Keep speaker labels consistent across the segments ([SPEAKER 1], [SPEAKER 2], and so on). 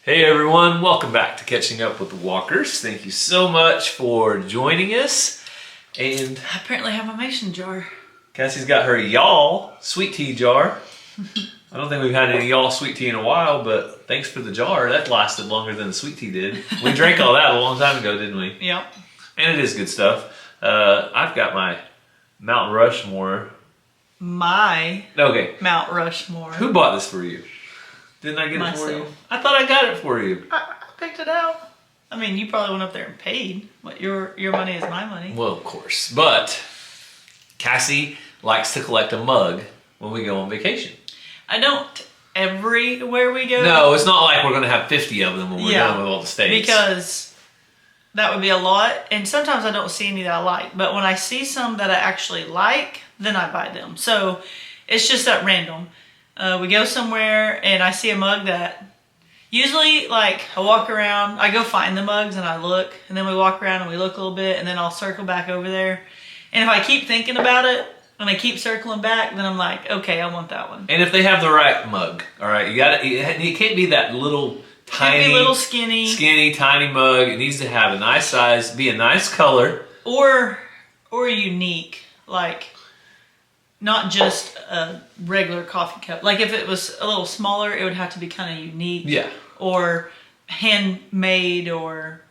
[SPEAKER 1] Hey everyone, welcome back to Catching Up with the Walkers. Thank you so much for joining us. And
[SPEAKER 2] I apparently have a mason jar.
[SPEAKER 1] Cassie's got her y'all sweet tea jar. I don't think we've had any y'all sweet tea in a while, but thanks for the jar. That lasted longer than the sweet tea did. We drank all that a long time ago, didn't we?
[SPEAKER 2] Yep.
[SPEAKER 1] And it is good stuff. I've got my Mount Rushmore. Okay.
[SPEAKER 2] Mount Rushmore.
[SPEAKER 1] Who bought this for you? Didn't I get it for you? I thought I got it for you.
[SPEAKER 2] I picked it out. I mean, you probably went up there and paid, but your money is my money.
[SPEAKER 1] Well, of course. But Cassie likes to collect a mug when we go on vacation.
[SPEAKER 2] I don't everywhere we go.
[SPEAKER 1] No, it's not like we're going to have 50 of them when we're done with all the states.
[SPEAKER 2] Because that would be a lot, and sometimes I don't see any that I like. But when I see some that I actually like, then I buy them. So it's just at random. We go somewhere and I see a mug that usually, like, I walk around, I go find the mugs and I look, and then we walk around and we look a little bit, and then I'll circle back over there. And if I keep thinking about it and I keep circling back, then I'm like, okay, I want that one.
[SPEAKER 1] And if they have the right mug, all right, it can't be that little tiny,
[SPEAKER 2] little skinny,
[SPEAKER 1] tiny mug. It needs to have a nice size, be a nice color,
[SPEAKER 2] or unique, like. Not just a regular coffee cup. Like if it was a little smaller, it would have to be kind of unique.
[SPEAKER 1] Yeah.
[SPEAKER 2] Or handmade or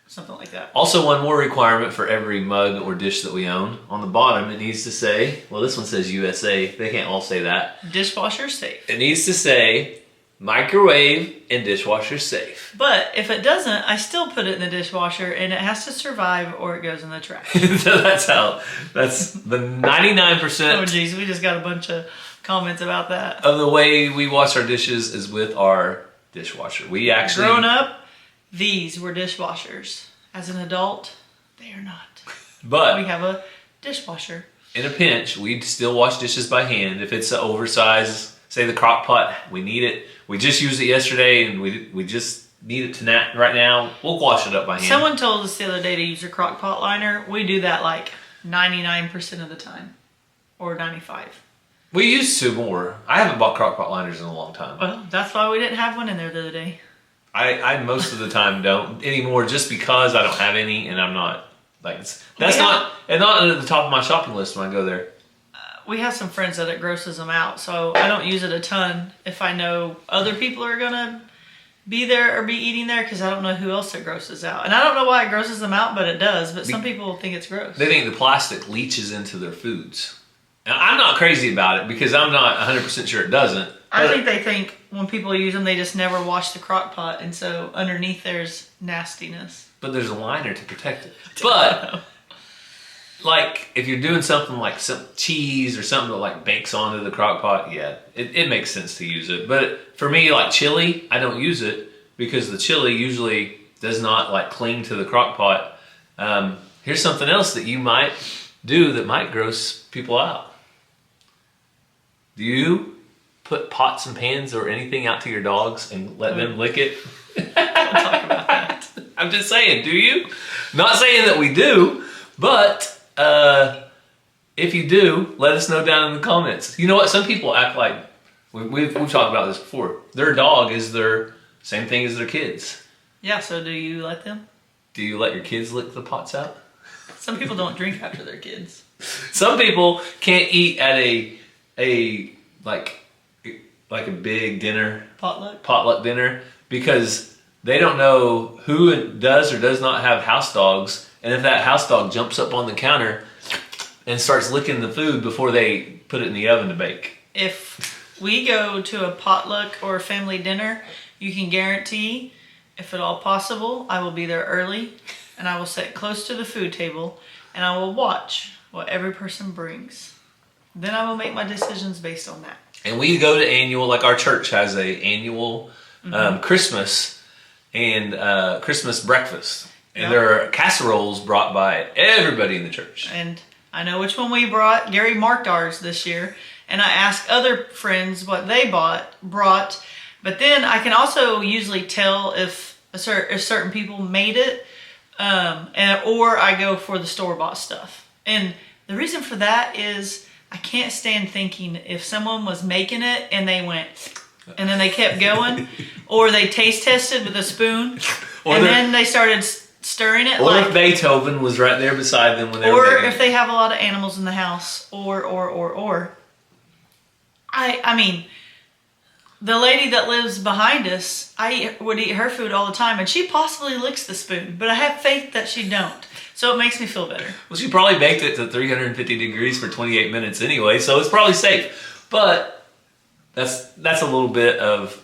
[SPEAKER 2] something like that.
[SPEAKER 1] Also, one more requirement for every mug or dish that we own. On the bottom, it needs to say, well, this one says USA. They can't all say that.
[SPEAKER 2] Dishwasher safe.
[SPEAKER 1] It needs to say microwave and dishwasher safe.
[SPEAKER 2] But if it doesn't, I still put it in the dishwasher, and it has to survive or it goes in the trash.
[SPEAKER 1] So that's the 99%.
[SPEAKER 2] Oh geez, we just got a bunch of comments about that.
[SPEAKER 1] Of the way we wash our dishes is with our dishwasher. We actually...
[SPEAKER 2] Growing up, these were dishwashers. As an adult, they are not.
[SPEAKER 1] But
[SPEAKER 2] we have a dishwasher.
[SPEAKER 1] In a pinch, we'd still wash dishes by hand. If it's an oversized, say the crock pot, we need it. We just used it yesterday, and we just need it right now. We'll wash it up by hand.
[SPEAKER 2] Someone told us the other day to use a crock pot liner. We do that like 99% of the time, or 95%.
[SPEAKER 1] We used to more. I haven't bought crock pot liners in a long time.
[SPEAKER 2] Well, that's why we didn't have one in there the other day.
[SPEAKER 1] I most of the time don't anymore, just because I don't have any, and I'm not like not at the top of my shopping list when I go there.
[SPEAKER 2] We have some friends that it grosses them out, so I don't use it a ton if I know other people are gonna be there or be eating there, because I don't know who else it grosses out. And I don't know why it grosses them out, but it does. But some people think it's gross.
[SPEAKER 1] They think the plastic leaches into their foods. Now, I'm not crazy about it because I'm not 100% sure it doesn't.
[SPEAKER 2] I think they think when people use them, they just never wash the crock pot, and so underneath there's nastiness.
[SPEAKER 1] But there's a liner to protect it. But... like, if you're doing something like some cheese or something that like bakes onto the crock pot, yeah, it makes sense to use it. But for me, like chili, I don't use it because the chili usually does not like cling to the crock pot. Here's something else that you might do that might gross people out. Do you put pots and pans or anything out to your dogs and let them lick it?
[SPEAKER 2] Don't talk about that.
[SPEAKER 1] I'm just saying, do you? Not saying that we do, but... if you do, let us know down in the comments. You know what? Some people act like, we've talked about this before, their dog is their same thing as their kids.
[SPEAKER 2] Yeah, so do you let them?
[SPEAKER 1] Do you let your kids lick the pots out?
[SPEAKER 2] Some people don't drink after their kids.
[SPEAKER 1] Some people can't eat at a big dinner. Potluck dinner, because they don't know who does or does not have house dogs. And if that house dog jumps up on the counter and starts licking the food before they put it in the oven to bake.
[SPEAKER 2] If we go to a potluck or a family dinner, you can guarantee, if at all possible, I will be there early, and I will sit close to the food table, and I will watch what every person brings. Then I will make my decisions based on that.
[SPEAKER 1] And we go to annual, like our church has a annual Christmas and Christmas breakfast. And there are casseroles brought by everybody in the church.
[SPEAKER 2] And I know which one we brought. Gary marked ours this year. And I asked other friends what they brought. But then I can also usually tell if certain people made it. Or I go for the store-bought stuff. And the reason for that is I can't stand thinking if someone was making it and they went, and then they kept going, or they taste tested with a spoon, and then they started stirring it.
[SPEAKER 1] Or if Beethoven was right there beside them when they were making it.
[SPEAKER 2] Or if they have a lot of animals in the house, or. I mean, the lady that lives behind us, I would eat her food all the time, and she possibly licks the spoon, but I have faith that she don't. So it makes me feel better. Well,
[SPEAKER 1] she probably baked it to 350 degrees for 28 minutes anyway, so it's probably safe. But that's a little bit of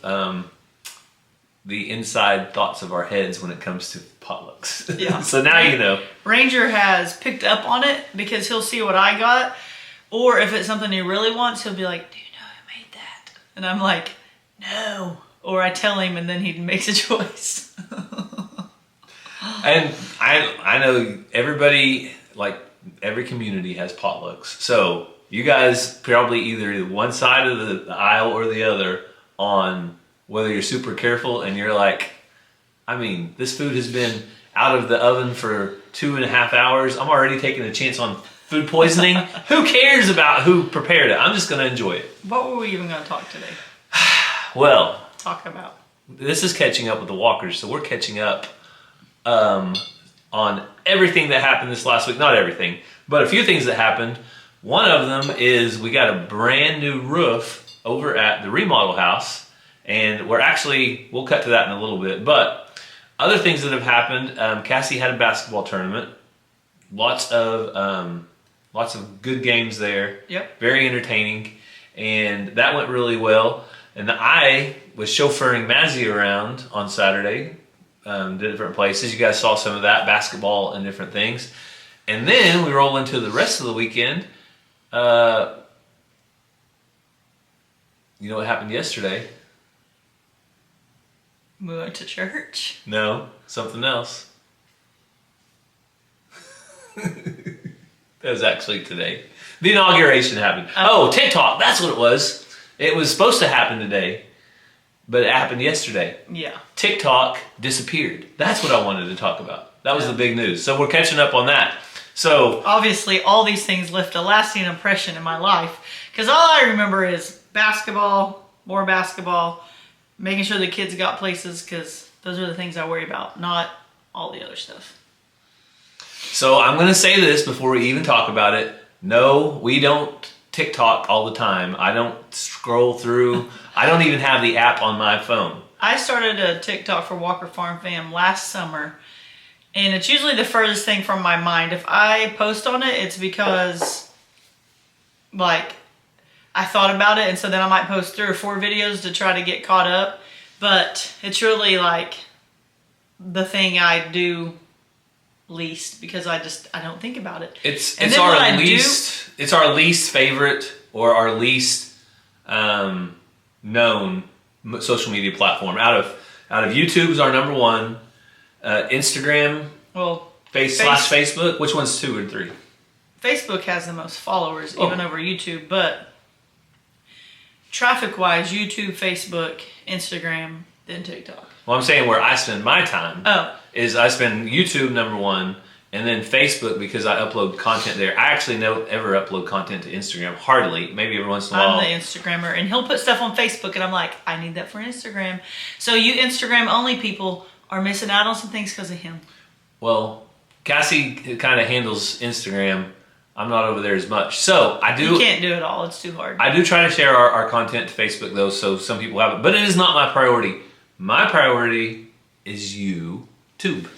[SPEAKER 1] the inside thoughts of our heads when it comes to potlucks.
[SPEAKER 2] Yeah.
[SPEAKER 1] So now you know.
[SPEAKER 2] Ranger has picked up on it because he'll see what I got, or if it's something he really wants, he'll be like, "Do you know who made that?" And I'm like, "No." Or I tell him, and then he makes a choice.
[SPEAKER 1] And I know everybody, like every community has potlucks. So you guys probably either one side of the aisle or the other on whether you're super careful and you're like, I mean, this food has been out of the oven for 2.5 hours. I'm already taking a chance on food poisoning. Who cares about who prepared it? I'm just going to enjoy it.
[SPEAKER 2] What were we even going to talk today?
[SPEAKER 1] Well,
[SPEAKER 2] talk about.
[SPEAKER 1] This is catching up with the Walkers, so we're catching up on everything that happened this last week. Not everything, but a few things that happened. One of them is we got a brand new roof over at the remodel house, and we'll cut to that in a little bit. But other things that have happened, Cassie had a basketball tournament. Lots of good games there.
[SPEAKER 2] Yep.
[SPEAKER 1] Very entertaining, and that went really well. And I was chauffeuring Mazzy around on Saturday, to different places. You guys saw some of that, basketball and different things. And then we roll into the rest of the weekend. You know what happened yesterday?
[SPEAKER 2] We went to church.
[SPEAKER 1] No, something else. That was actually today. The inauguration happened. Oh, TikTok, that's what it was. It was supposed to happen today, but it happened yesterday.
[SPEAKER 2] Yeah.
[SPEAKER 1] TikTok disappeared. That's what I wanted to talk about. That was the big news. So we're catching up on that. So
[SPEAKER 2] obviously all these things left a lasting impression in my life, because all I remember is basketball, more basketball, making sure the kids got places, because those are the things I worry about, not all the other stuff.
[SPEAKER 1] So I'm going to say this before we even talk about it. No, we don't TikTok all the time. I don't scroll through. I don't even have the app on my phone.
[SPEAKER 2] I started a TikTok for Walker Farm Fam last summer, and it's usually the furthest thing from my mind. If I post on it, it's because, like, I thought about it, and so then I might post 3 or 4 videos to try to get caught up. But it's really, like, the thing I do least, because I don't think about it.
[SPEAKER 1] It's our least favorite, or our least known social media platform. Out of YouTube is our number one. Instagram, Facebook. Which one's 2 or 3?
[SPEAKER 2] Facebook has the most followers, even over YouTube. But traffic-wise, YouTube, Facebook, Instagram, then TikTok.
[SPEAKER 1] Well, I'm saying where I spend my time is I spend YouTube number 1, and then Facebook, because I upload content there. I actually don't ever upload content to Instagram. Hardly. Maybe every once in a while.
[SPEAKER 2] I'm the Instagrammer, and he'll put stuff on Facebook, and I'm like, I need that for Instagram. So you Instagram-only people are missing out on some things because of him. Well,
[SPEAKER 1] Cassie kind of handles Instagram. I'm not over there as much. So I do.
[SPEAKER 2] You can't do it all. It's too hard.
[SPEAKER 1] I do try to share our content to Facebook, though, so some people have it. But it is not my priority. My priority is YouTube.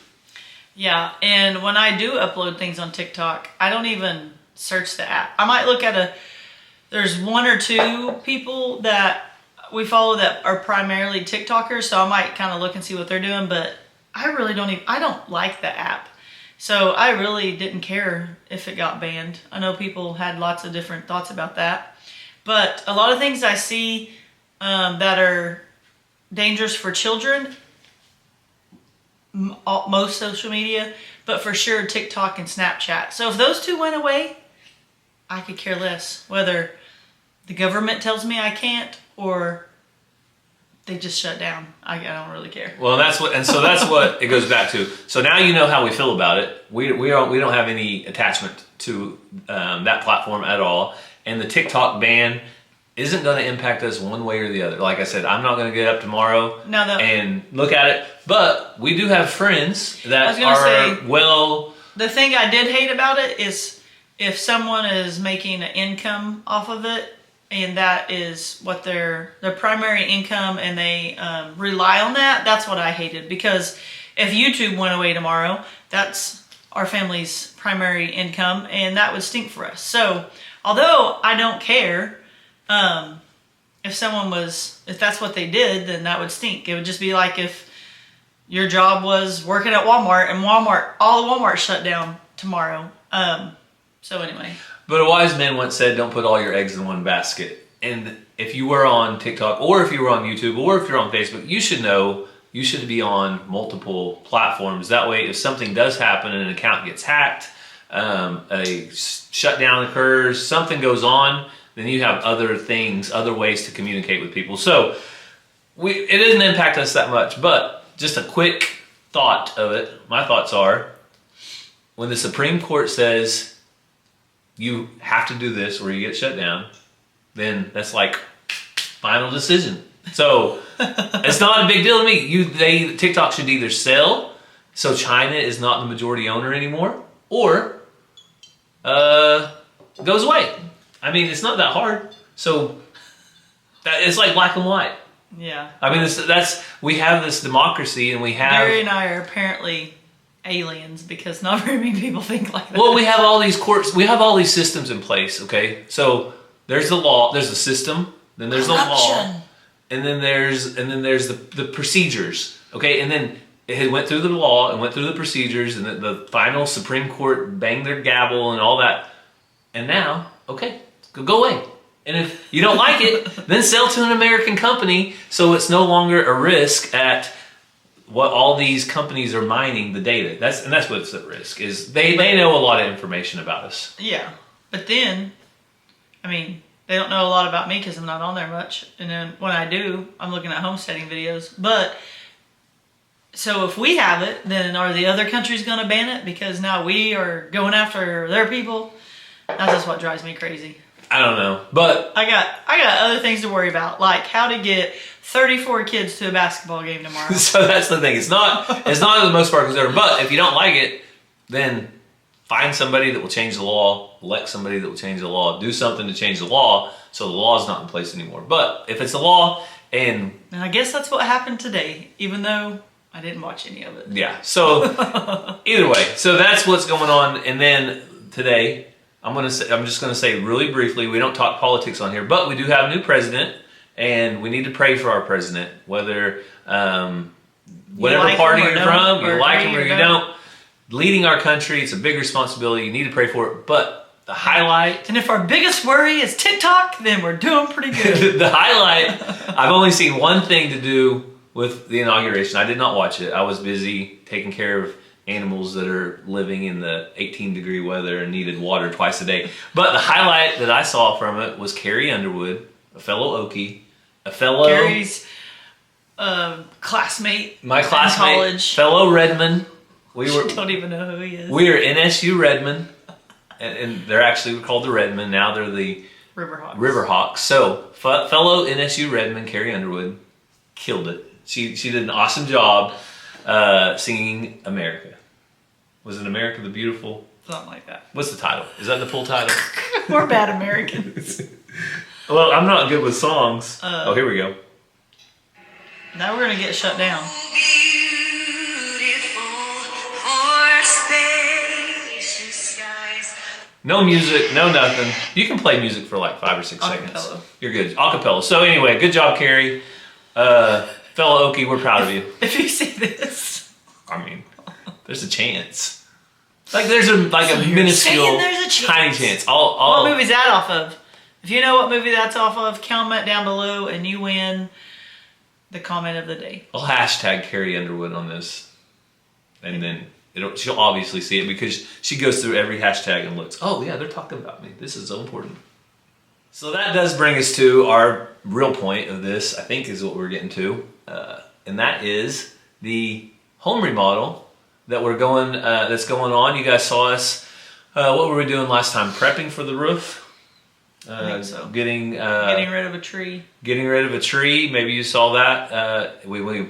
[SPEAKER 2] Yeah, and when I do upload things on TikTok, I don't even search the app. I might look at there's 1 or 2 people that we follow that are primarily TikTokers, so I might kind of look and see what they're doing, but I really I don't like the app. So I really didn't care if it got banned. I know people had lots of different thoughts about that, but a lot of things I see that are dangerous for children, most social media, but for sure TikTok and Snapchat. So if those 2 went away, I could care less whether the government tells me I can't or they just shut down. I don't really care.
[SPEAKER 1] Well, that's what it goes back to. So now you know how we feel about it. We don't have any attachment to that platform at all. And the TikTok ban, isn't going to impact us one way or the other. Like I said, I'm not going to get up tomorrow and look at it. But we do have friends that
[SPEAKER 2] the thing I did hate about it is if someone is making an income off of it, and that is what their primary income, and they rely on that, that's what I hated. Because if YouTube went away tomorrow, that's our family's primary income, and that would stink for us. So, although I don't care, if that's what they did, then that would stink. It would just be like if your job was working at Walmart, and all the Walmart shut down tomorrow. So anyway.
[SPEAKER 1] But a wise man once said, don't put all your eggs in one basket. And if you were on TikTok, or if you were on YouTube, or if you're on Facebook, you should know you should be on multiple platforms. That way, if something does happen and an account gets hacked, a shutdown occurs, something goes on, then you have other ways to communicate with people. So it doesn't impact us that much, but just a quick thought of it. My thoughts are, when the Supreme Court says you have to do this or you get shut down, then that's like final decision. So it's not a big deal to me. TikTok should either sell so China is not the majority owner anymore, or goes away. I mean, it's not that hard. So it's like black and white.
[SPEAKER 2] Yeah.
[SPEAKER 1] I mean, we have this democracy, and we have...
[SPEAKER 2] Gary and I are apparently aliens, because not very many people think like that.
[SPEAKER 1] Well, we have all these courts, we have all these systems in place, okay? So there's the law, there's the system, then there's the law, and then there's the procedures, okay? And then it went through the law and went through the procedures, and the final Supreme Court banged their gavel and all that. And now, okay, go away. And if you don't like it, then sell to an American company, so it's no longer a risk at what all these companies are mining the data. That's what's at risk, is they know a lot of information about us.
[SPEAKER 2] Yeah. But then, I mean, they don't know a lot about me because I'm not on there much. And then when I do, I'm looking at homesteading videos. But, so if we have it, then are the other countries going to ban it because now we are going after their people? That's just what drives me crazy.
[SPEAKER 1] I don't know, but
[SPEAKER 2] I got other things to worry about, like how to get 34 kids to a basketball game tomorrow.
[SPEAKER 1] So that's the thing. It's not the most part concerned. But if you don't like it, then find somebody that will change the law. Elect somebody that will change the law. Do something to change the law so the law is not in place anymore. But if it's a law, and I
[SPEAKER 2] guess that's what happened today, even though I didn't watch any of it.
[SPEAKER 1] Yeah. So either way, so that's what's going on. And then today, I'm just gonna say really briefly, we don't talk politics on here, but we do have a new president, and we need to pray for our president, whether whatever party you're from, you like him or you don't. Leading our country, it's a big responsibility. You need to pray for it. But the highlight,
[SPEAKER 2] and if our biggest worry is TikTok, then we're doing pretty good.
[SPEAKER 1] The highlight, I've only seen one thing to do with the inauguration. I did not watch it. I was busy taking care of animals that are living in the 18-degree weather and needed water twice a day. But the highlight that I saw from it was Carrie Underwood, a fellow Okie,
[SPEAKER 2] Carrie's classmate,
[SPEAKER 1] my classmate,
[SPEAKER 2] in college,
[SPEAKER 1] fellow Redmond.
[SPEAKER 2] Don't even know who he is.
[SPEAKER 1] We are NSU Redmond, and they're actually called the Redmond now. They're the Riverhawks. So fellow NSU Redmond, Carrie Underwood, killed it. She did an awesome job singing America. Was it America the Beautiful?
[SPEAKER 2] Something like that.
[SPEAKER 1] What's the title? Is that the full title?
[SPEAKER 2] We're bad Americans.
[SPEAKER 1] Well, I'm not good with songs. Oh, here we go.
[SPEAKER 2] Now we're going to get shut down.
[SPEAKER 1] No music, no nothing. You can play music for like 5 or 6 seconds. You're good. Acapella. So anyway, good job, Carrie. Fellow Okie, we're proud of you.
[SPEAKER 2] If you see this.
[SPEAKER 1] I mean, there's a chance. Like there's a minuscule, tiny chance.
[SPEAKER 2] What movie's that off of? If you know what movie that's off of, comment down below and you win the comment of the day.
[SPEAKER 1] I'll hashtag Carrie Underwood on this. And then she'll obviously see it because she goes through every hashtag and looks, oh yeah, they're talking about me. This is so important. So that does bring us to our real point of this, I think is what we're getting to. And that is the home remodel that that's going on. You guys saw us, what were we doing last time? Prepping for the roof?
[SPEAKER 2] I think so.
[SPEAKER 1] Getting
[SPEAKER 2] rid of a tree.
[SPEAKER 1] Getting rid of a tree. Maybe you saw that. We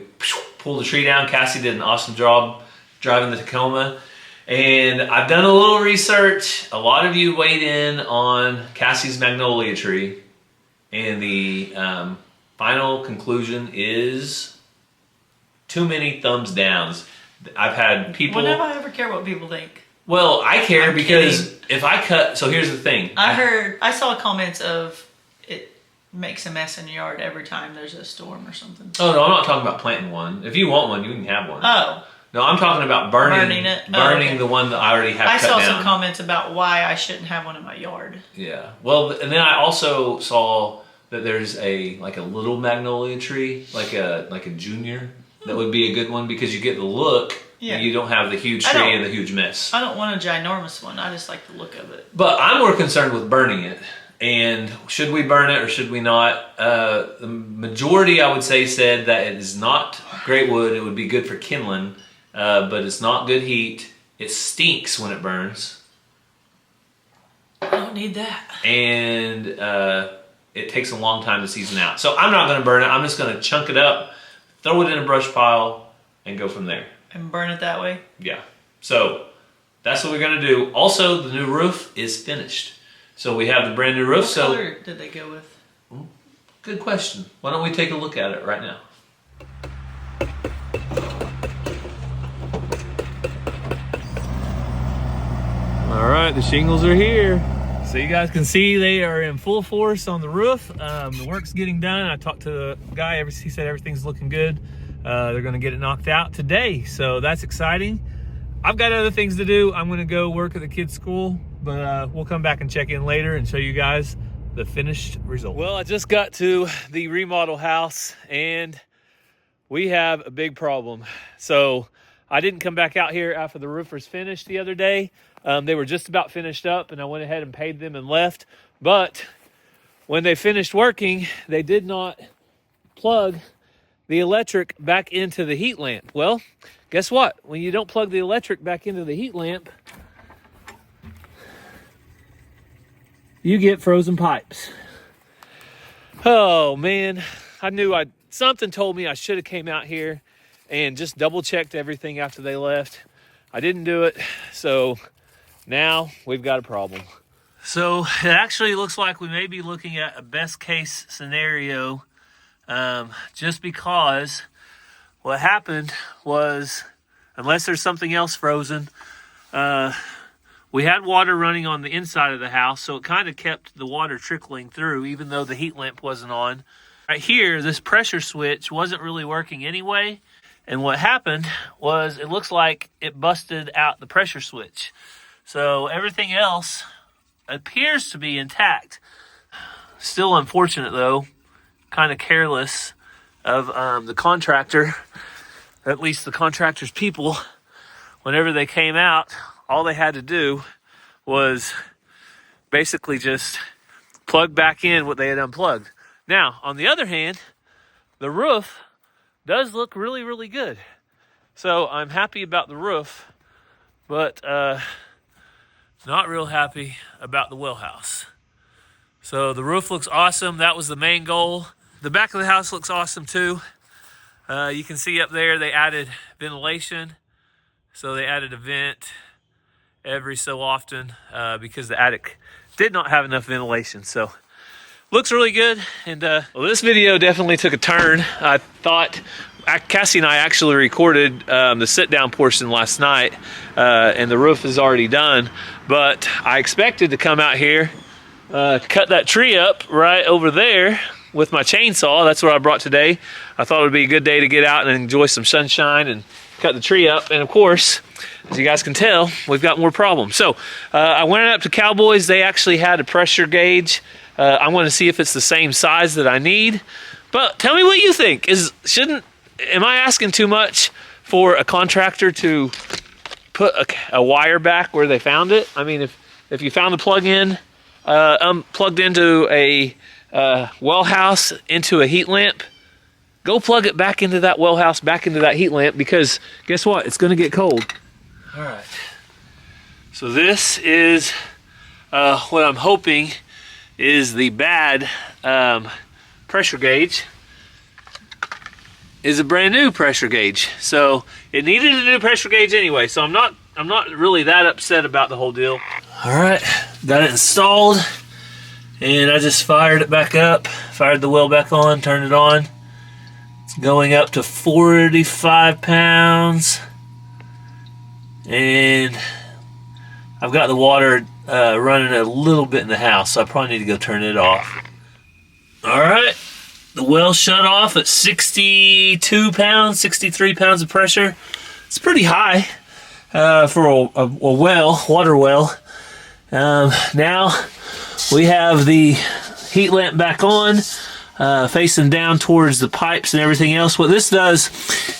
[SPEAKER 1] pulled the tree down. Cassie did an awesome job driving the Tacoma. And I've done a little research. A lot of you weighed in on Cassie's magnolia tree. And the final conclusion is too many thumbs downs. I've had people...
[SPEAKER 2] Whenever I ever care what people think.
[SPEAKER 1] Well, I care because if I cut... So here's the thing.
[SPEAKER 2] I saw comments of it makes a mess in your yard every time there's a storm or something.
[SPEAKER 1] Oh, no, I'm not talking about planting one. If you want one, you can have one.
[SPEAKER 2] Oh.
[SPEAKER 1] No, I'm talking about burning
[SPEAKER 2] it.
[SPEAKER 1] Burning the one that I already have cut down.
[SPEAKER 2] I saw some comments about why I shouldn't have one in my yard.
[SPEAKER 1] Yeah. Well, and then I also saw that there's a little magnolia tree, like a junior. That would be a good one because you get the look. Yeah. You don't have the huge tree and the huge mess.
[SPEAKER 2] I don't want a ginormous one. I just like the look of it.
[SPEAKER 1] But I'm more concerned with burning it. And should we burn it or should we not? The majority, I would say, said that it is not great wood. It would be good for kindling, but it's not good heat. It stinks when it burns.
[SPEAKER 2] I don't need that.
[SPEAKER 1] And it takes a long time to season out. So I'm not going to burn it. I'm just going to chunk it up, throw it in a brush pile, and go from there.
[SPEAKER 2] And burn it that way?
[SPEAKER 1] Yeah. So that's what we're going to do. Also, the new roof is finished. So we have the brand new roof.
[SPEAKER 2] What color did they go with?
[SPEAKER 1] Good question. Why don't we take a look at it right now? All right, the shingles are here. So you guys can see they are in full force on the roof. The work's getting done. I talked to the guy. He said everything's looking good. They're going to get it knocked out today. So that's exciting. I've got other things to do. I'm going to go work at the kids' school. But we'll come back and check in later and show you guys the finished result. Well, I just got to the remodel house and we have a big problem. So I didn't come back out here after the roofers finished the other day. They were just about finished up and I went ahead and paid them and left. But when they finished working, they did not plug the electric back into the heat lamp. Well, guess what? When you don't plug the electric back into the heat lamp, you get frozen pipes. Oh man, something told me I should have came out here and just double checked everything after they left. I didn't do it, so now we've got a problem. So it actually looks like we may be looking at a best case scenario, just because what happened was, unless there's something else frozen, we had water running on the inside of the house, so it kind of kept the water trickling through, even though the heat lamp wasn't on. Right here, this pressure switch wasn't really working anyway, and what happened was it looks like it busted out the pressure switch. So everything else appears to be intact. Still unfortunate, though. Kind of careless of the contractor, at least the contractor's people. Whenever they came out, all they had to do was basically just plug back in what they had unplugged. Now, on the other hand, the roof does look really, really good. So I'm happy about the roof, but not real happy about the well house. So the roof looks awesome. That was the main goal. The back of the house looks awesome too. You can see up there they added ventilation. So they added a vent every so often because the attic did not have enough ventilation. So looks really good. And well, this video definitely took a turn. I thought Cassie and I actually recorded the sit down portion last night, and the roof is already done. But I expected to come out here, cut that tree up right over there with my chainsaw. That's what I brought today. I thought it would be a good day to get out and enjoy some sunshine and cut the tree up. And of course, as you guys can tell, we've got more problems. So I went up to Cowboys. They actually had a pressure gauge. I want to see if it's the same size that I need. But tell me what you think. Am I asking too much for a contractor to put a wire back where they found it? I mean, if you found the plug-in plugged into a well house into a heat lamp, go plug it back into that well house, back into that heat lamp, because guess what? It's going to get cold. All right. So this is what I'm hoping is the bad pressure gauge is a brand new pressure gauge. So it needed a new pressure gauge anyway, so I'm not really that upset about the whole deal. All right, got it installed, and I just fired it back up, fired the well back on, turned it on. It's going up to 45 pounds, and I've got the water running a little bit in the house, so I probably need to go turn it off. All right, the well shut off at 62 pounds, 63 pounds of pressure. It's pretty high for a water well. Now we have the heat lamp back on, facing down towards the pipes and everything else. What this does,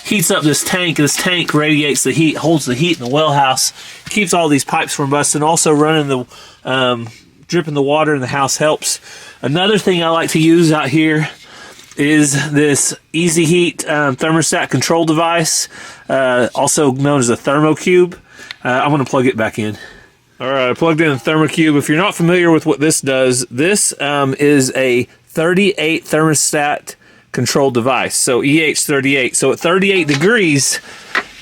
[SPEAKER 1] heats up this tank. This tank radiates the heat, holds the heat in the well house, keeps all these pipes from busting. Also running the, dripping the water in the house helps. Another thing I like to use out here is this Easy Heat thermostat control device, also known as a thermocube. I'm going to plug it back in. All right, I plugged in the thermocube. If you're not familiar with what this does, this is a 38 thermostat control device, so EH38. So at 38 degrees,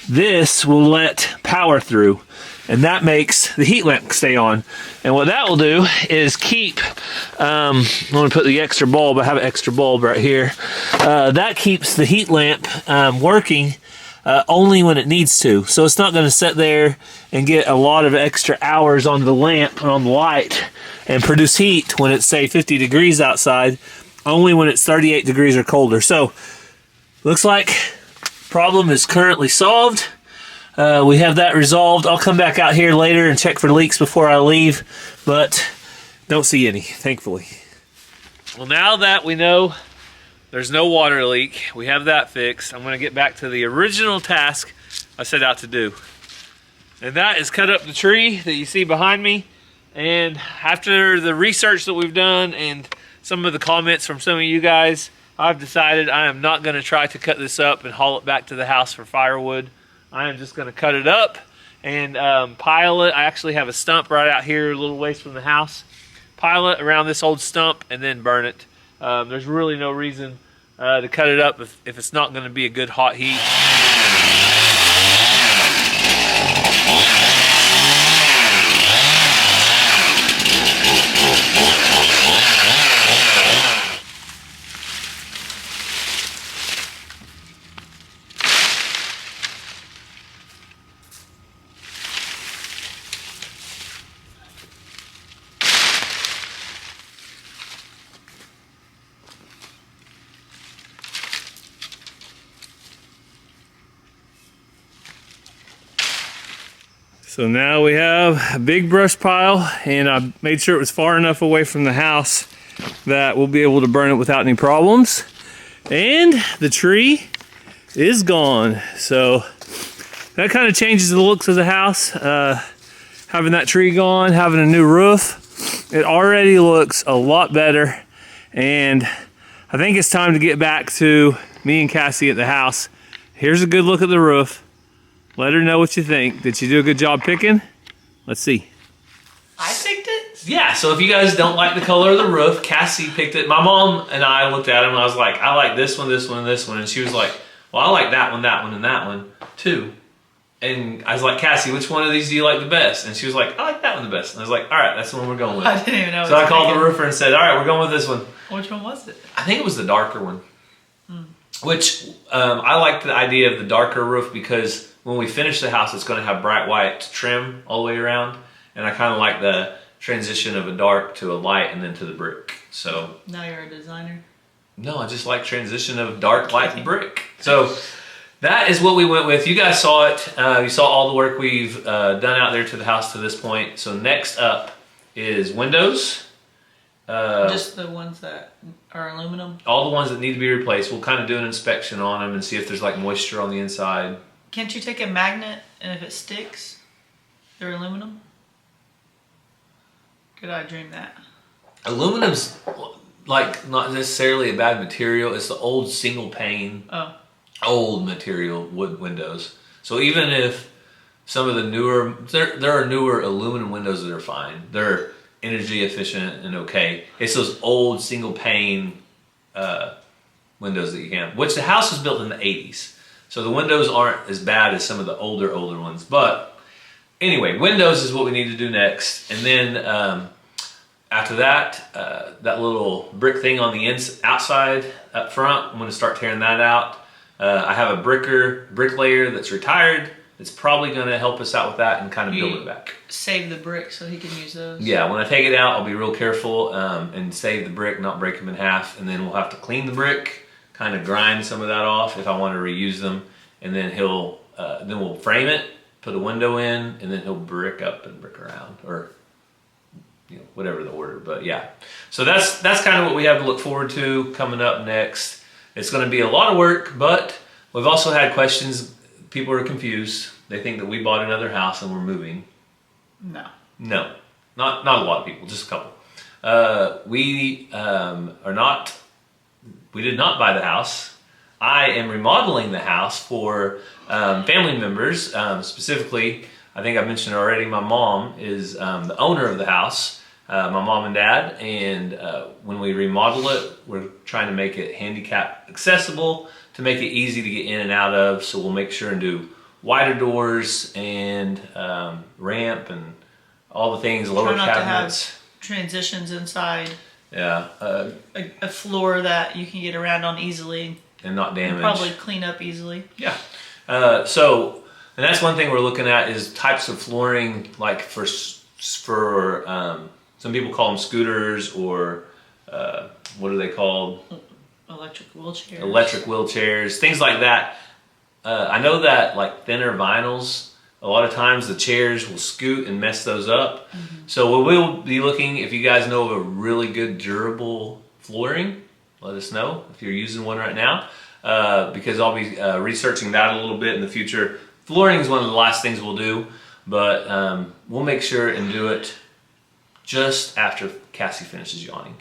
[SPEAKER 1] this will let power through, and that makes the heat lamp stay on. And what that will do is keep, I'm going to put the extra bulb, I have an extra bulb right here. That keeps the heat lamp working only when it needs to. So it's not going to sit there and get a lot of extra hours on the lamp and on the light and produce heat when it's, say, 50 degrees outside, only when it's 38 degrees or colder. So looks like problem is currently solved. We have that resolved. I'll come back out here later and check for leaks before I leave, but don't see any, thankfully. Well, now that we know there's no water leak, we have that fixed, I'm going to get back to the original task I set out to do. And that is cut up the tree that you see behind me. And after the research that we've done and some of the comments from some of you guys, I've decided I am not going to try to cut this up and haul it back to the house for firewood. I am just going to cut it up and pile it. I actually have a stump right out here a little ways from the house. Pile it around this old stump and then burn it. There's really no reason to cut it up if it's not going to be a good hot heat. So now we have a big brush pile, and I made sure it was far enough away from the house that we'll be able to burn it without any problems. And the tree is gone. So that kind of changes the looks of the house. Having that tree gone, having a new roof, it already looks a lot better. And I think it's time to get back to me and Cassie at the house. Here's a good look at the roof. Let her know what you think. Did she do a good job picking? Let's see.
[SPEAKER 2] I picked it?
[SPEAKER 1] Yeah, so if you guys don't like the color of the roof, Cassie picked it. My mom and I looked at them and I was like, I like this one, this one, and this one. And she was like, well, I like that one, and that one too. And I was like, Cassie, which one of these do you like the best? And she was like, I like that one the best. And I was like, all right, that's the one we're going with.
[SPEAKER 2] I didn't even know.
[SPEAKER 1] So I called the roofer and said, all right, we're going with this one.
[SPEAKER 2] Which one was it?
[SPEAKER 1] I think it was the darker one. Which I like the idea of the darker roof because when we finish the house, it's going to have bright white trim all the way around. And I kind of like the transition of a dark to a light and then to the brick. So
[SPEAKER 2] now you're a designer?
[SPEAKER 1] No, I just like transition of dark, light, and brick. So that is what we went with. You guys saw it. You saw all the work we've done out there to the house to this point. So next up is windows.
[SPEAKER 2] Just the ones that are aluminum?
[SPEAKER 1] All the ones that need to be replaced. We'll kind of do an inspection on them and see if there's like moisture on the inside.
[SPEAKER 2] Can't you take a magnet and if it sticks, they're aluminum? Could I dream that?
[SPEAKER 1] Aluminum's like not necessarily a bad material. It's the old single pane, old material wood windows. So even if some of the newer, there are newer aluminum windows that are fine. They're energy efficient and okay. It's those old single pane windows that you can, which the house was built in the 80s. So the windows aren't as bad as some of the older ones. But anyway, windows is what we need to do next. And then after that, that little brick thing on the outside up front, I'm going to start tearing that out. I have a bricklayer that's retired. It's probably going to help us out with that and kind of build it back.
[SPEAKER 2] Save the brick so he can use those.
[SPEAKER 1] Yeah, when I take it out, I'll be real careful and save the brick, not break them in half. And then we'll have to clean the brick, kind of grind some of that off if I want to reuse them. And then then we'll frame it, put a window in, and then he'll brick up and brick around, or whatever the order. But yeah, so that's kind of what we have to look forward to coming up next. It's going to be a lot of work, but we've also had questions. People are confused. They think that we bought another house and we're moving.
[SPEAKER 2] No,
[SPEAKER 1] not a lot of people, just a couple. We are not. We did not buy the house. I am remodeling the house for family members. Specifically, I think I mentioned already. My mom is the owner of the house. My mom and dad, and when we remodel it, we're trying to make it handicap accessible to make it easy to get in and out of. So we'll make sure and do wider doors and ramp and all the things, lower
[SPEAKER 2] Try not
[SPEAKER 1] cabinets.
[SPEAKER 2] to have transitions inside.
[SPEAKER 1] Yeah.
[SPEAKER 2] A floor that you can get around on easily.
[SPEAKER 1] And not damage.
[SPEAKER 2] And probably clean up easily.
[SPEAKER 1] Yeah. And that's one thing we're looking at is types of flooring, like for some people call them scooters, or what are they called?
[SPEAKER 2] Electric wheelchairs.
[SPEAKER 1] Electric wheelchairs, things like that. I know that like thinner vinyls, a lot of times the chairs will scoot and mess those up. Mm-hmm. So we will be looking, if you guys know of a really good durable flooring, let us know if you're using one right now, because I'll be researching that a little bit in the future. Flooring is one of the last things we'll do, but we'll make sure and do it just after Cassie finishes yawning.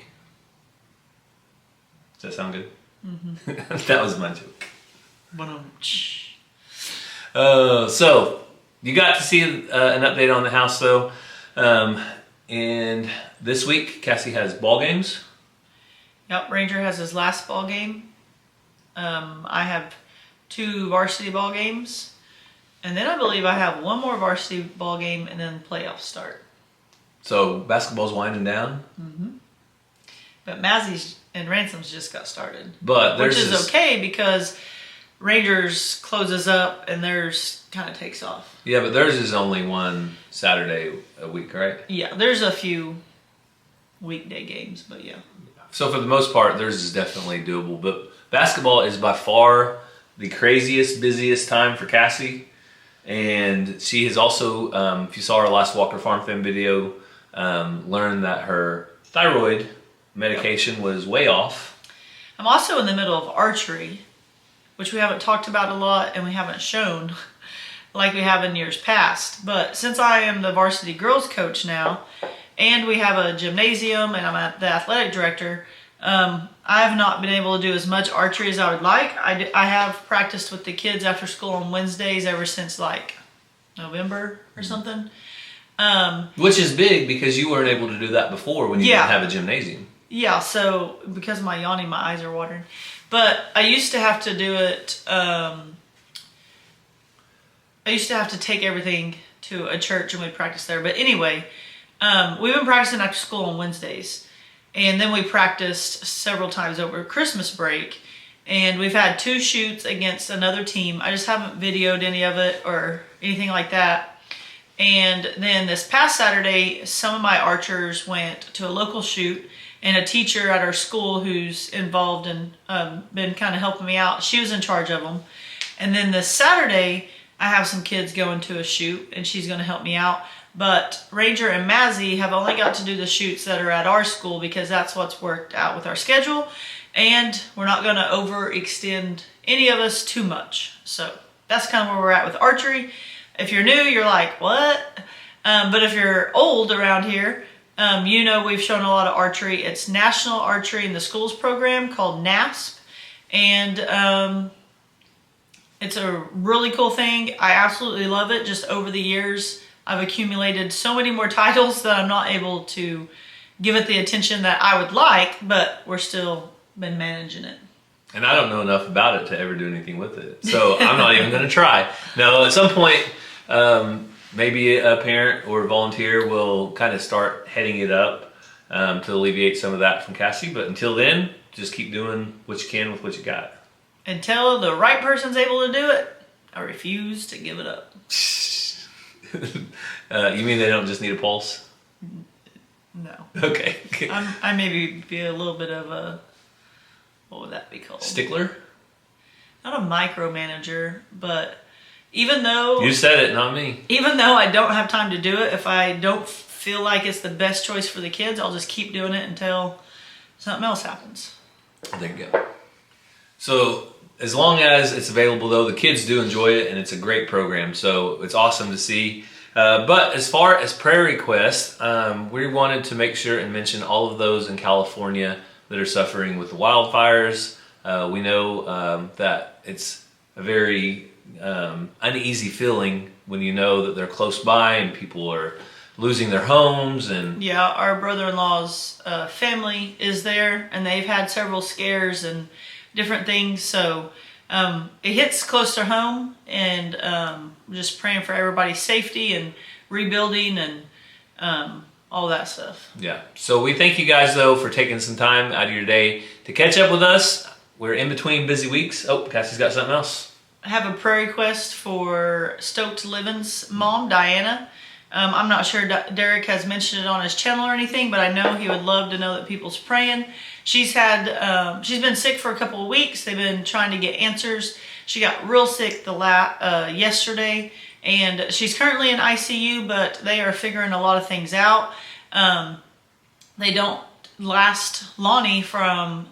[SPEAKER 1] Does that sound good? Mm-hmm. That was my joke. So you got to see an update on the house though. And this week Cassie has ball games.
[SPEAKER 2] Yep, Ranger has his last ball game. I have 2 varsity ball games. And then I believe I have 1 more varsity ball game, and then playoffs start.
[SPEAKER 1] So basketball's winding down.
[SPEAKER 2] Mm-hmm. But Mazzy's and Ransom's just got started.
[SPEAKER 1] But
[SPEAKER 2] which is okay because Rangers closes up and theirs kind of takes off.
[SPEAKER 1] Yeah, but theirs is only one Saturday a week, right?
[SPEAKER 2] Yeah, there's a few weekday games, but yeah.
[SPEAKER 1] So for the most part, theirs is definitely doable. But basketball is by far the craziest, busiest time for Cassie. And she has also, if you saw our last Walker Farm Fam video, learned that her thyroid medication was way off.
[SPEAKER 2] I'm also in the middle of archery, which we haven't talked about a lot and we haven't shown like we have in years past. But since I am the varsity girls coach now, and we have a gymnasium and I'm the athletic director, I have not been able to do as much archery as I would like. I have practiced with the kids after school on Wednesdays ever since like November or something.
[SPEAKER 1] Which is big because you weren't able to do that before when you didn't have a gymnasium.
[SPEAKER 2] Yeah, so because of my yawning, my eyes are watering. But I used to have to do it, I used to have to take everything to a church and we'd practice there. But anyway, we've been practicing after school on Wednesdays. And then we practiced several times over Christmas break. And we've had 2 shoots against another team. I just haven't videoed any of it or anything like that. And then this past Saturday, some of my archers went to a local shoot. And a teacher at our school who's involved and been kind of helping me out, she was in charge of them. And then this Saturday, I have some kids going to a shoot and she's going to help me out. But Ranger and Mazzy have only got to do the shoots that are at our school because that's what's worked out with our schedule. And we're not going to overextend any of us too much. So that's kind of where we're at with archery. If you're new, you're like, what? But if you're old around here, you know we've shown a lot of archery. It's National Archery in the Schools program called NASP. And it's a really cool thing. I absolutely love it. Just over the years, I've accumulated so many more titles that I'm not able to give it the attention that I would like, but we're still been managing it.
[SPEAKER 1] And I don't know enough about it to ever do anything with it. So I'm not even going to try. No, at some point, maybe a parent or a volunteer will kind of start heading it up to alleviate some of that from Cassie. But until then, just keep doing what you can with what you got.
[SPEAKER 2] Until the right person's able to do it, I refuse to give it up.
[SPEAKER 1] You mean they don't just need a pulse?
[SPEAKER 2] No.
[SPEAKER 1] Okay.
[SPEAKER 2] I maybe be a little bit of a, what would that be called?
[SPEAKER 1] Stickler?
[SPEAKER 2] Not a micromanager, but even though...
[SPEAKER 1] You said it, not me.
[SPEAKER 2] Even though I don't have time to do it, if I don't feel like it's the best choice for the kids, I'll just keep doing it until something else happens.
[SPEAKER 1] There you go. So as long as it's available, though, the kids do enjoy it, and it's a great program. So it's awesome to see. But as far as prayer requests, we wanted to make sure and mention all of those in California that are suffering with the wildfires. We know that it's a very uneasy feeling when you know that they're close by and people are losing their homes. And
[SPEAKER 2] yeah, our brother-in-law's family is there, and they've had several scares and different things. So it hits close to home, and just praying for everybody's safety and rebuilding and all that stuff.
[SPEAKER 1] Yeah. So we thank you guys, though, for taking some time out of your day to catch up with us. We're in between busy weeks. Oh, Cassie's got something else.
[SPEAKER 2] I have a prayer request for Stoked Living's mom, Diana. I'm not sure Derek has mentioned it on his channel or anything, but I know he would love to know that people's praying. She's been sick for a couple of weeks. They've been trying to get answers. She got real sick yesterday, and she's currently in ICU, but they are figuring a lot of things out. They don't last Lonnie from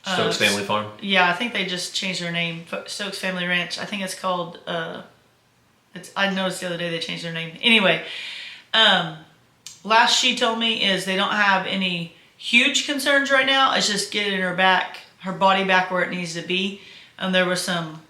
[SPEAKER 1] Stokes Family Farm?
[SPEAKER 2] Yeah, I think they just changed their name. Stokes Family Ranch. I think it's called... I noticed the other day they changed their name. Anyway, last she told me is they don't have any huge concerns right now. It's just getting her body back where it needs to be. There were some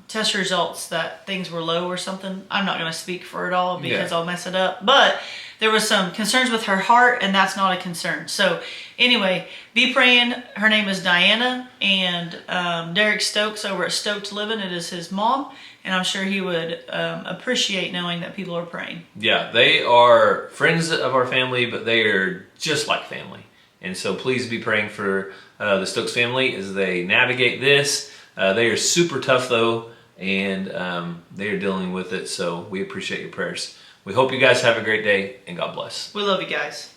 [SPEAKER 2] test results that things were low or something. I'm not going to speak for it all because I'll mess it up. But there was some concerns with her heart, and that's not a concern. So anyway, be praying. Her name is Diana, and Derek Stokes over at Stoked Living, it is his mom, and I'm sure he would appreciate knowing that people are praying. Yeah, they are friends of our family, but they are just like family. And so please be praying for the Stokes family as they navigate this. They are super tough, though, and they are dealing with it, so we appreciate your prayers. We hope you guys have a great day, and God bless. We love you guys.